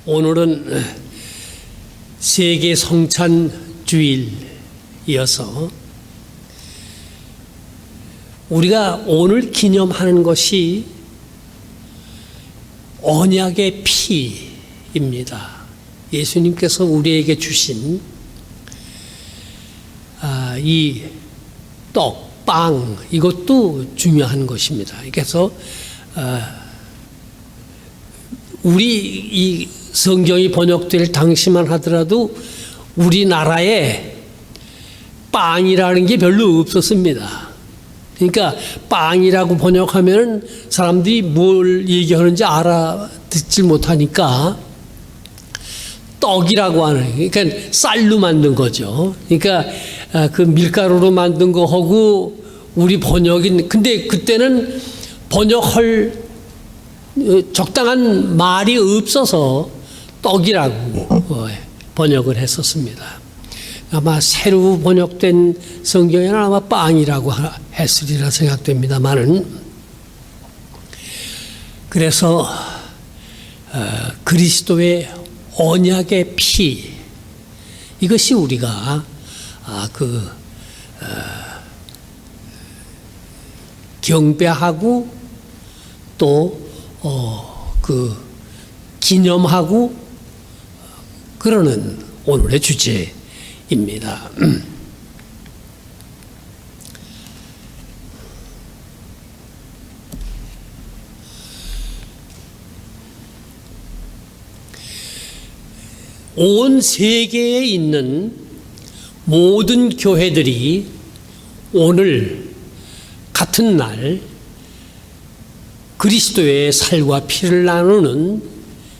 오늘은 세계 성찬 주일이어서 우리가 오늘 기념하는 것이 언약의 피입니다. 예수님께서 우리에게 주신 이 떡, 빵, 이것도 중요한 것입니다. 그래서 우리 이 성경이 번역될 당시만 하더라도 우리나라에 빵이라는 게 별로 없었습니다. 그러니까 빵이라고 번역하면 사람들이 뭘 얘기하는지 알아듣질 못하니까 떡이라고 하는, 그러니까 쌀로 만든 거죠. 그러니까 그 밀가루로 만든 거 하고 우리 번역인, 근데 그때는 번역할 적당한 말이 없어서 떡이라고 번역을 했었습니다. 아마 새로 번역된 성경에는 아마 빵이라고 했으리라 생각됩니다만은, 그래서 그리스도의 언약의 피, 이것이 우리가 경배하고 또 기념하고 그러는 오늘의 주제입니다. 온 세계에 있는 모든 교회들이 오늘 같은 날 그리스도의 살과 피를 나누는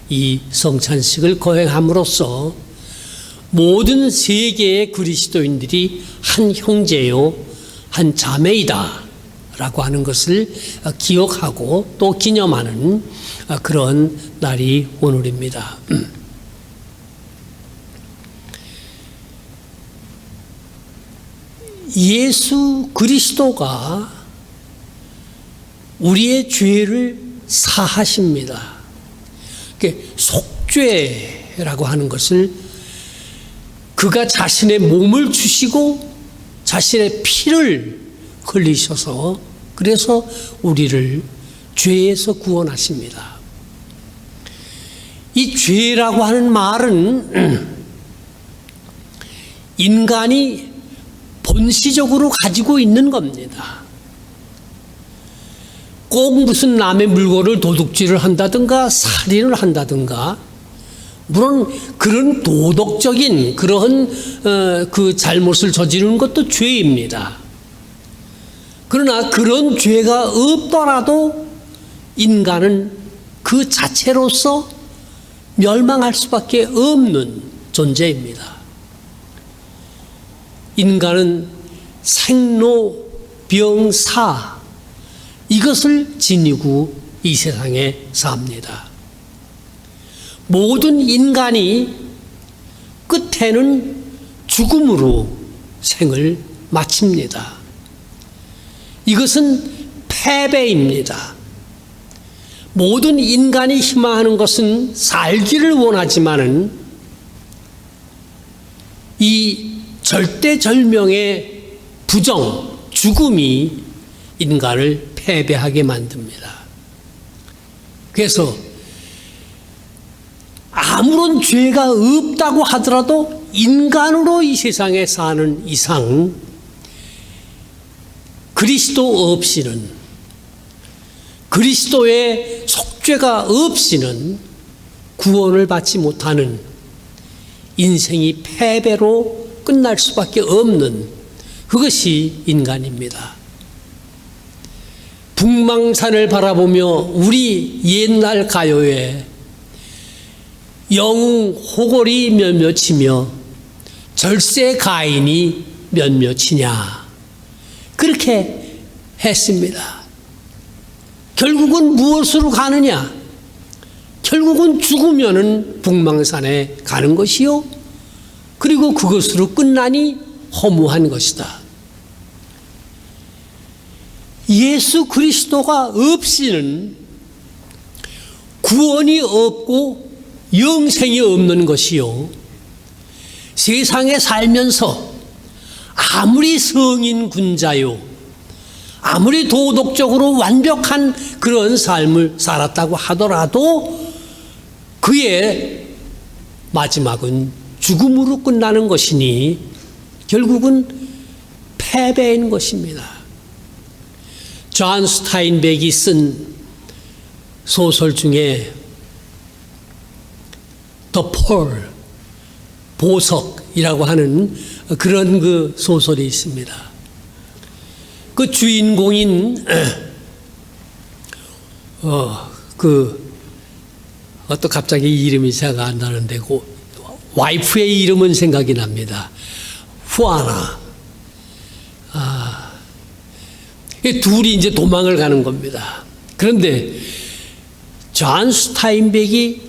이 성찬식을 거행함으로써 모든 세계의 그리스도인들이 한 형제요, 한 자매이다 라고 하는 것을 기억하고 또 기념하는 그런 날이 오늘입니다. 예수 그리스도가 우리의 죄를 사하십니다. 속죄라고 하는 것을 그가 자신의 몸을 주시고 자신의 피를 흘리셔서 그래서 우리를 죄에서 구원하십니다. 이 죄라고 하는 말은 인간이 본시적으로 가지고 있는 겁니다. 꼭 무슨 남의 물건을 도둑질을 한다든가 살인을 한다든가, 물론 그런 도덕적인 그러한 그 잘못을 저지르는 것도 죄입니다. 그러나 그런 죄가 없더라도 인간은 그 자체로서 멸망할 수밖에 없는 존재입니다. 인간은 생로병사 이것을 지니고 이 세상에 삽니다. 모든 인간이 끝에는 죽음으로 생을 마칩니다. 이것은 패배입니다. 모든 인간이 희망하는 것은 살기를 원하지만은 이 절대절명의 부정, 죽음이 인간을 패배하게 만듭니다. 그래서 아무런 죄가 없다고 하더라도 인간으로 이 세상에 사는 이상 그리스도 없이는, 그리스도의 속죄가 없이는 구원을 받지 못하는 인생이 패배로 끝날 수밖에 없는 그것이 인간입니다. 북망산을 바라보며 우리 옛날 가요에 영웅 호골이 몇몇이며 절세 가인이 몇몇이냐 그렇게 했습니다. 결국은 무엇으로 가느냐? 결국은 죽으면은 북망산에 가는 것이요, 그리고 그것으로 끝나니 허무한 것이다. 예수 그리스도가 없이는 구원이 없고 영생이 없는 것이요. 세상에 살면서 아무리 성인 군자요, 아무리 도덕적으로 완벽한 그런 삶을 살았다고 하더라도 그의 마지막은 죽음으로 끝나는 것이니 결국은 패배인 것입니다. 존 스타인백이 쓴 소설 중에 The Pearl, 보석이라고 하는 그런 그 소설이 있습니다. 그 주인공인 또 갑자기 이름이 생각 안 나는데 그 와이프의 이름은 생각이 납니다. 후아나. 둘이 이제 도망을 가는 겁니다. 그런데 존 스타인백이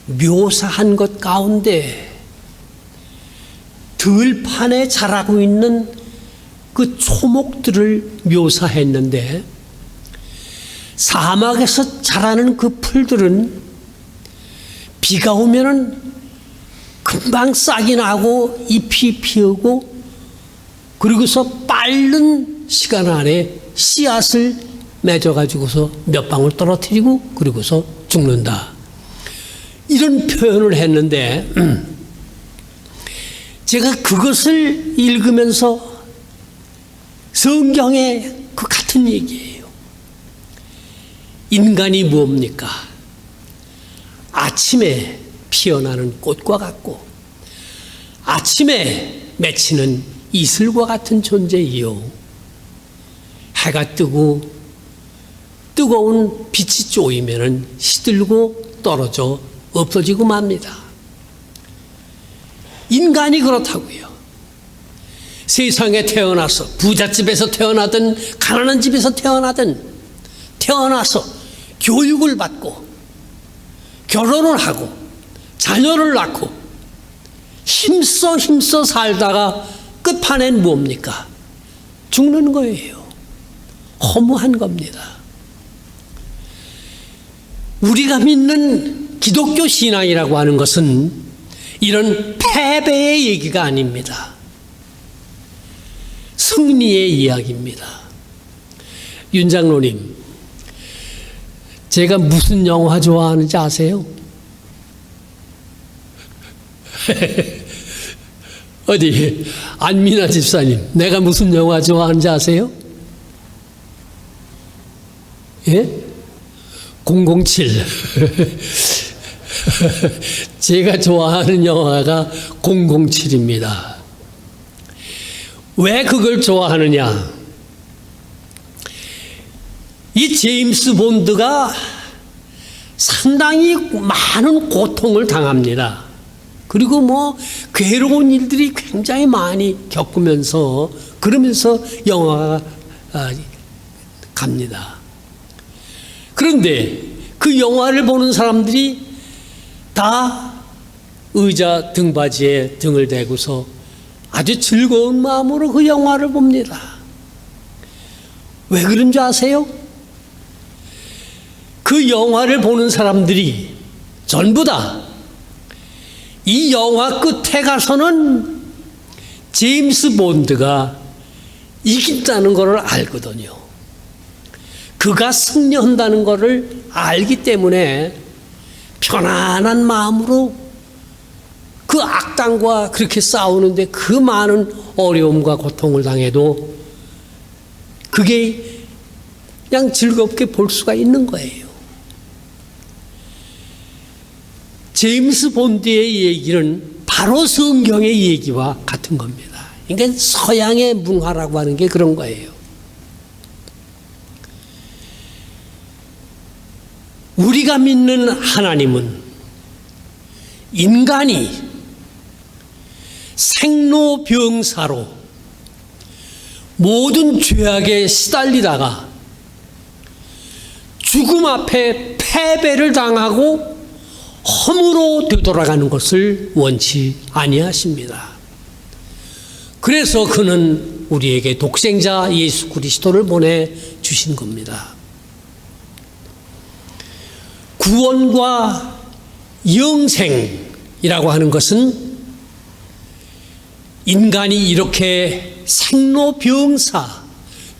묘사한 것 가운데 들판에 자라고 있는 그 초목들을 묘사했는데, 사막에서 자라는 그 풀들은 비가 오면은 금방 싹이 나고 잎이 피우고, 그리고서 빠른 시간 안에 씨앗을 맺어가지고서 몇 방울 떨어뜨리고 그리고서 죽는다. 이런 표현을 했는데 제가 그것을 읽으면서 성경에 그 같은 얘기예요. 인간이 뭡니까? 아침에 피어나는 꽃과 같고 아침에 맺히는 이슬과 같은 존재이요. 해가 뜨고 뜨거운 빛이 쪼이면은 시들고 떨어져 없어지고 맙니다. 인간이 그렇다고요. 세상에 태어나서 부잣집에서 태어나든 가난한 집에서 태어나든 태어나서 교육을 받고 결혼을 하고 자녀를 낳고 힘써 살다가 끝판엔 뭡니까? 죽는 거예요. 허무한 겁니다. 우리가 믿는 기독교 신앙이라고 하는 것은 이런 패배의 얘기가 아닙니다. 승리의 이야기입니다. 윤 장로님, 제가 무슨 영화 좋아하는지 아세요? 어디 안민아 집사님, 내가 무슨 영화 좋아하는지 아세요? 예? 007. 제가 좋아하는 영화가 007입니다. 왜 그걸 좋아하느냐? 이 제임스 본드가 상당히 많은 고통을 당합니다. 그리고 뭐 괴로운 일들이 굉장히 많이 겪으면서 그러면서 영화가 갑니다. 그런데 그 영화를 보는 사람들이 다 의자 등받이에 등을 대고서 아주 즐거운 마음으로 그 영화를 봅니다. 왜 그런 줄 아세요? 그 영화를 보는 사람들이 전부 다 이 영화 끝에 가서는 제임스 본드가 이긴다는 것을 알거든요. 그가 승리한다는 것을 알기 때문에 편안한 마음으로 그 악당과 그렇게 싸우는데 그 많은 어려움과 고통을 당해도 그게 그냥 즐겁게 볼 수가 있는 거예요. 제임스 본드의 얘기는 바로 성경의 얘기와 같은 겁니다. 그러니까 서양의 문화라고 하는 게 그런 거예요. 우리가 믿는 하나님은 인간이 생로병사로 모든 죄악에 시달리다가 죽음 앞에 패배를 당하고 험으로 되돌아가는 것을 원치 아니하십니다. 그래서 그는 우리에게 독생자 예수 그리스도를 보내주신 겁니다. 구원과 영생이라고 하는 것은 인간이 이렇게 생로병사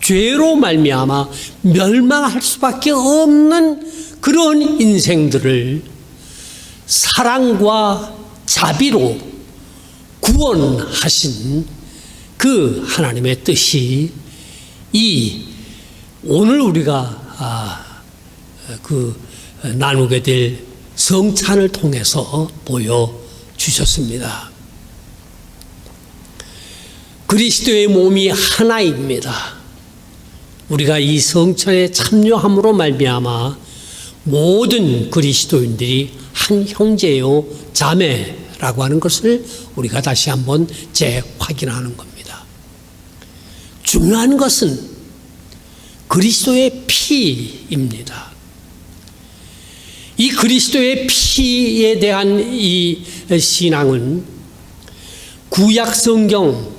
죄로 말미암아 멸망할 수밖에 없는 그런 인생들을 사랑과 자비로 구원하신 그 하나님의 뜻이 이 오늘 우리가 나누게 될 성찬을 통해서 보여주셨습니다. 그리스도의 몸이 하나입니다. 우리가 이 성찬에 참여함으로 말미암아 모든 그리스도인들이 한 형제요 자매라고 하는 것을 우리가 다시 한번 재확인하는 겁니다. 중요한 것은 그리스도의 피입니다. 이 그리스도의 피에 대한 이 신앙은 구약 성경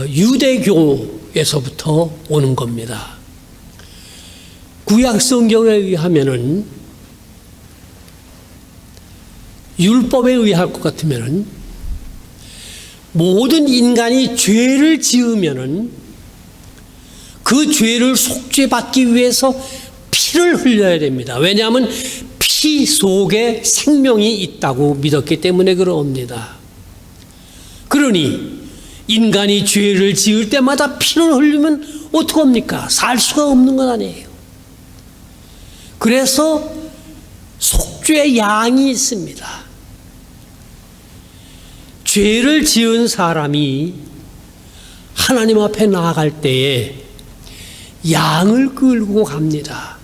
유대교에서부터 오는 겁니다. 구약 성경에 의하면은 율법에 의할 것 같으면은 모든 인간이 죄를 지으면은 그 죄를 속죄받기 위해서 피를 흘려야 됩니다. 왜냐하면 피 속에 생명이 있다고 믿었기 때문에 그럽니다. 그러니 인간이 죄를 지을 때마다 피를 흘리면 어떡합니까? 살 수가 없는 건 아니에요. 그래서 속죄 양이 있습니다. 죄를 지은 사람이 하나님 앞에 나아갈 때에 양을 끌고 갑니다.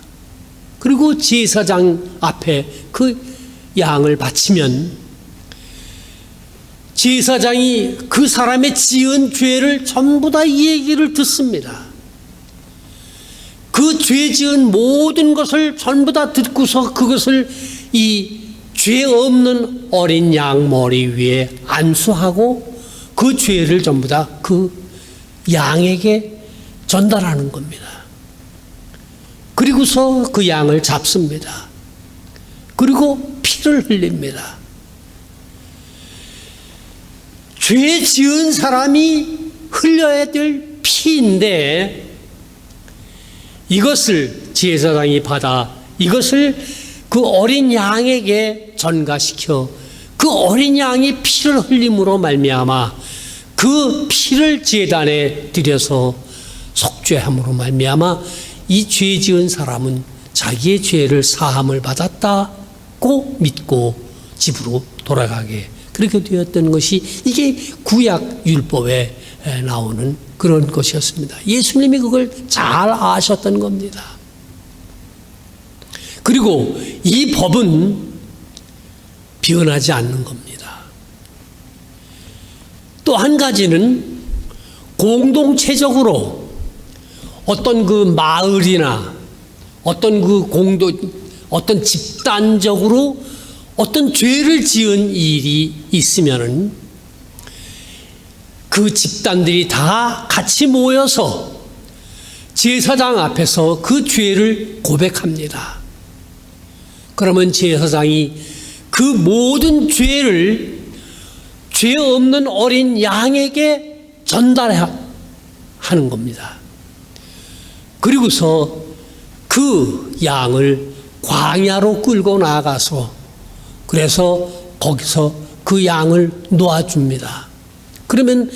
그리고 제사장 앞에 그 양을 바치면 제사장이 그 사람의 지은 죄를 전부 다 이 얘기를 듣습니다. 그 죄 지은 모든 것을 전부 다 듣고서 그것을 이 죄 없는 어린 양 머리 위에 안수하고 그 죄를 전부 다 그 양에게 전달하는 겁니다. 그리고서 그 양을 잡습니다. 그리고 피를 흘립니다. 죄 지은 사람이 흘려야 될 피인데 이것을 제사장이 받아 이것을 그 어린 양에게 전가시켜 그 어린 양이 피를 흘림으로 말미암아 그 피를 제단에 들여서 속죄함으로 말미암아 이 죄 지은 사람은 자기의 죄를 사함을 받았다고 믿고 집으로 돌아가게 그렇게 되었던 것이 이게 구약 율법에 나오는 그런 것이었습니다. 예수님이 그걸 잘 아셨던 겁니다. 그리고 이 법은 변하지 않는 겁니다. 또 한 가지는 공동체적으로 어떤 그 마을이나 어떤 집단적으로 어떤 죄를 지은 일이 있으면은 그 집단들이 다 같이 모여서 제사장 앞에서 그 죄를 고백합니다. 그러면 제사장이 그 모든 죄를 죄 없는 어린 양에게 전달하는 겁니다. 그리고서 그 양을 광야로 끌고 나가서 그래서 거기서 그 양을 놓아줍니다. 그러면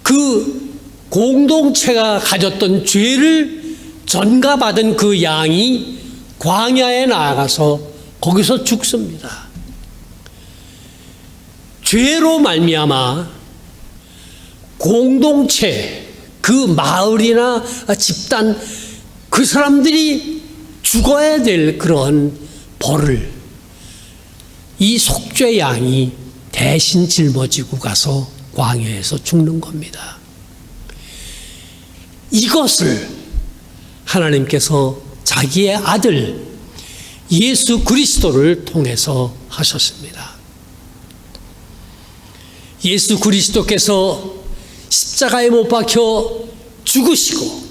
그 공동체가 가졌던 죄를 전가받은 그 양이 광야에 나가서 거기서 죽습니다. 죄로 말미암아 공동체, 그 마을이나 집단, 그 사람들이 죽어야 될 그런 벌을 이 속죄 양이 대신 짊어지고 가서 광야에서 죽는 겁니다. 이것을 하나님께서 자기의 아들 예수 그리스도를 통해서 하셨습니다. 예수 그리스도께서 십자가에 못 박혀 죽으시고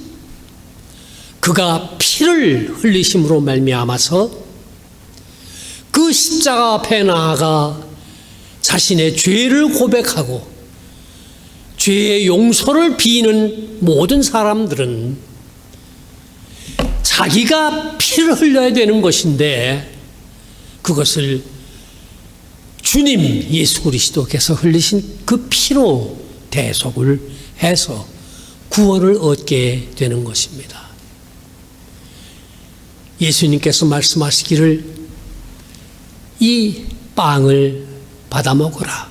그가 피를 흘리심으로 말미암아서 그 십자가 앞에 나아가 자신의 죄를 고백하고 죄의 용서를 비는 모든 사람들은 자기가 피를 흘려야 되는 것인데 그것을 주님 예수 그리스도께서 흘리신 그 피로 대속을 해서 구원을 얻게 되는 것입니다. 예수님께서 말씀하시기를 이 빵을 받아 먹으라.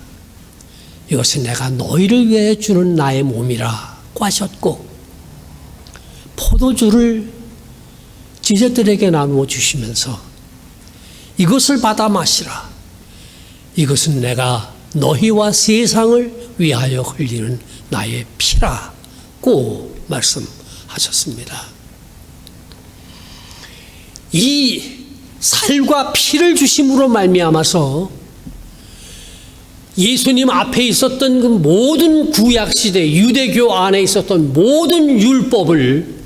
이것은 내가 너희를 위해 주는 나의 몸이라고 하셨고 포도주를 제자들에게 나누어 주시면서 이것을 받아 마시라. 이것은 내가 너희와 세상을 위하여 흘리는 나의 피라고 말씀하셨습니다. 이 살과 피를 주심으로 말미암아서 예수님 앞에 있었던 그 모든 구약시대 유대교 안에 있었던 모든 율법을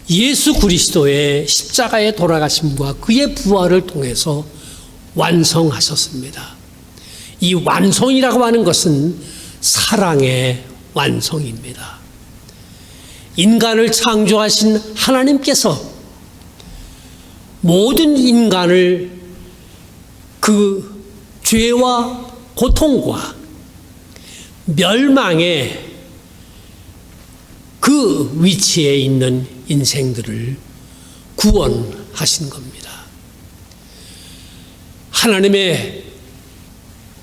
예수 그리스도의 십자가에 돌아가심과 그의 부활을 통해서 완성하셨습니다. 이 완성이라고 하는 것은 사랑의 완성입니다. 인간을 창조하신 하나님께서 모든 인간을 그 죄와 고통과 멸망의 그 위치에 있는 인생들을 구원하신 겁니다. 하나님의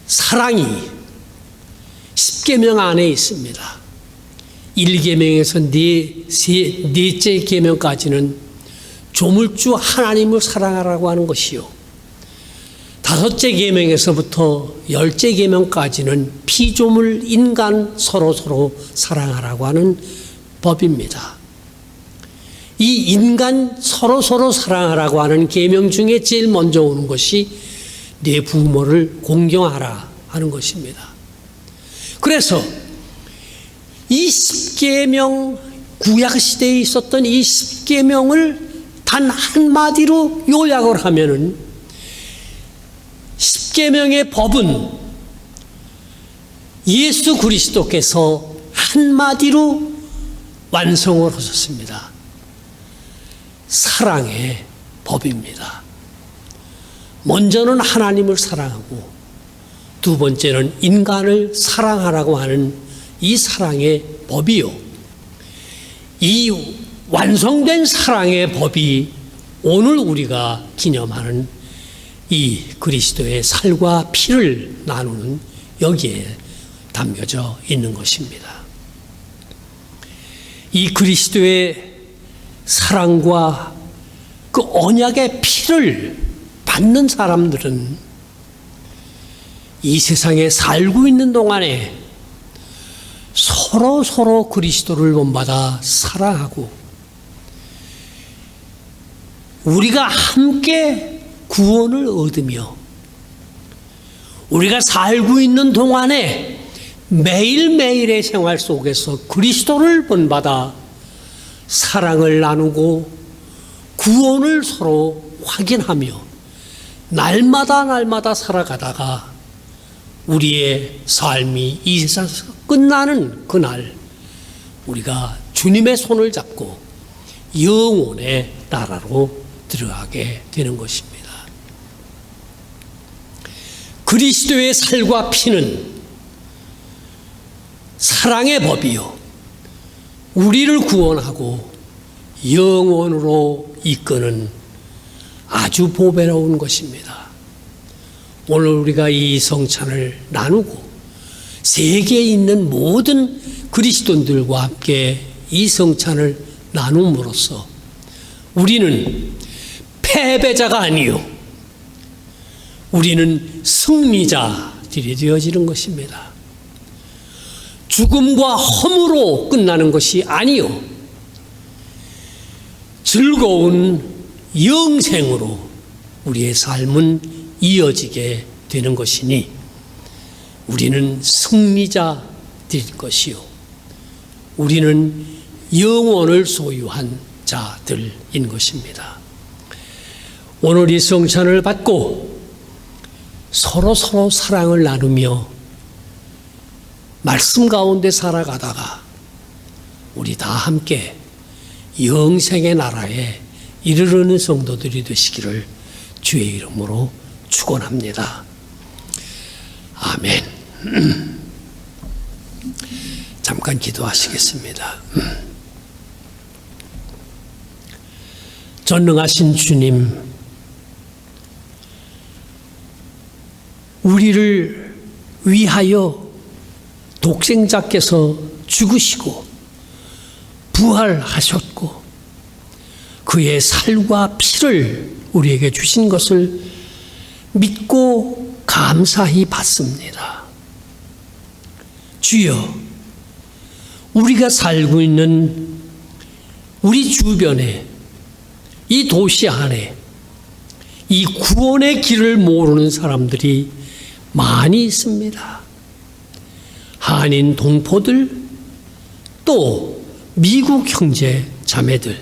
사랑이 십계명 안에 있습니다. 1계명에서 넷째 계명까지는 조물주 하나님을 사랑하라고 하는 것이요. 5째 계명에서부터 10째 계명까지는 피조물 인간 서로 사랑하라고 하는 법입니다. 이 인간 서로 사랑하라고 하는 계명 중에 제일 먼저 오는 것이 내 부모를 공경하라 하는 것입니다. 그래서 이 10계명 구약 시대에 있었던 이 10계명을 단 한마디로 요약을 하면은 10계명의 법은 예수 그리스도께서 한마디로 완성을 하셨습니다. 사랑의 법입니다. 먼저는 하나님을 사랑하고 두 번째는 인간을 사랑하라고 하는 이 사랑의 법이요. 이 완성된 사랑의 법이 오늘 우리가 기념하는 이 그리스도의 살과 피를 나누는 여기에 담겨져 있는 것입니다. 이 그리스도의 사랑과 그 언약의 피를 받는 사람들은 이 세상에 살고 있는 동안에 서로 그리스도를 본받아 사랑하고 우리가 함께 구원을 얻으며 우리가 살고 있는 동안에 매일매일의 생활 속에서 그리스도를 본받아 사랑을 나누고 구원을 서로 확인하며 날마다 살아가다가 우리의 삶이 이 세상에서 끝나는 그날 우리가 주님의 손을 잡고 영원의 나라로 들어가게 되는 것입니다. 그리스도의 살과 피는 사랑의 법이요 우리를 구원하고 영원으로 이끄는 아주 보배로운 것입니다. 오늘 우리가 이 성찬을 나누고 세계에 있는 모든 그리스도인들과 함께 이 성찬을 나눔으로써 우리는 패배자가 아니요 우리는 승리자들이 되어지는 것입니다. 죽음과 허무로 끝나는 것이 아니요 즐거운 영생으로 우리의 삶은 이어지게 되는 것이니 우리는 승리자 될 것이요 우리는 영원을 소유한 자들인 것입니다. 오늘 이 성찬을 받고 서로 사랑을 나누며 말씀 가운데 살아가다가 우리 다 함께 영생의 나라에 이르르는 성도들이 되시기를 주의 이름으로 축원합니다. 아멘. 잠깐 기도하시겠습니다. 전능하신 주님, 우리를 위하여 독생자께서 죽으시고 부활하셨고 그의 살과 피를 우리에게 주신 것을 믿고 감사히 받습니다. 주여, 우리가 살고 있는 우리 주변에 이 도시 안에 이 구원의 길을 모르는 사람들이 많이 있습니다. 한인 동포들, 또 미국 형제 자매들,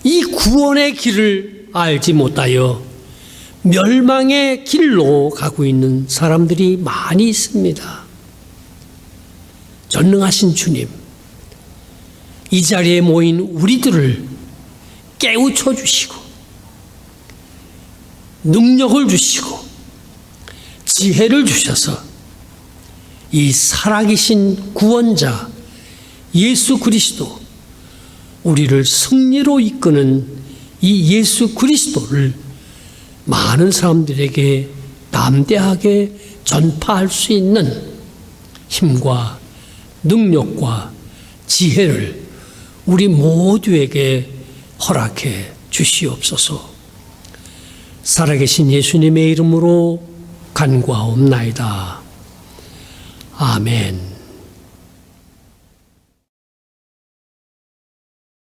이 구원의 길을 알지 못하여 멸망의 길로 가고 있는 사람들이 많이 있습니다. 전능하신 주님, 이 자리에 모인 우리들을 깨우쳐 주시고 능력을 주시고 지혜를 주셔서 이 살아계신 구원자 예수 그리스도, 우리를 승리로 이끄는 이 예수 그리스도를 많은 사람들에게 담대하게 전파할 수 있는 힘과 능력과 지혜를 우리 모두에게 허락해 주시옵소서. 살아계신 예수님의 이름으로 간구하옵나이다. 아멘.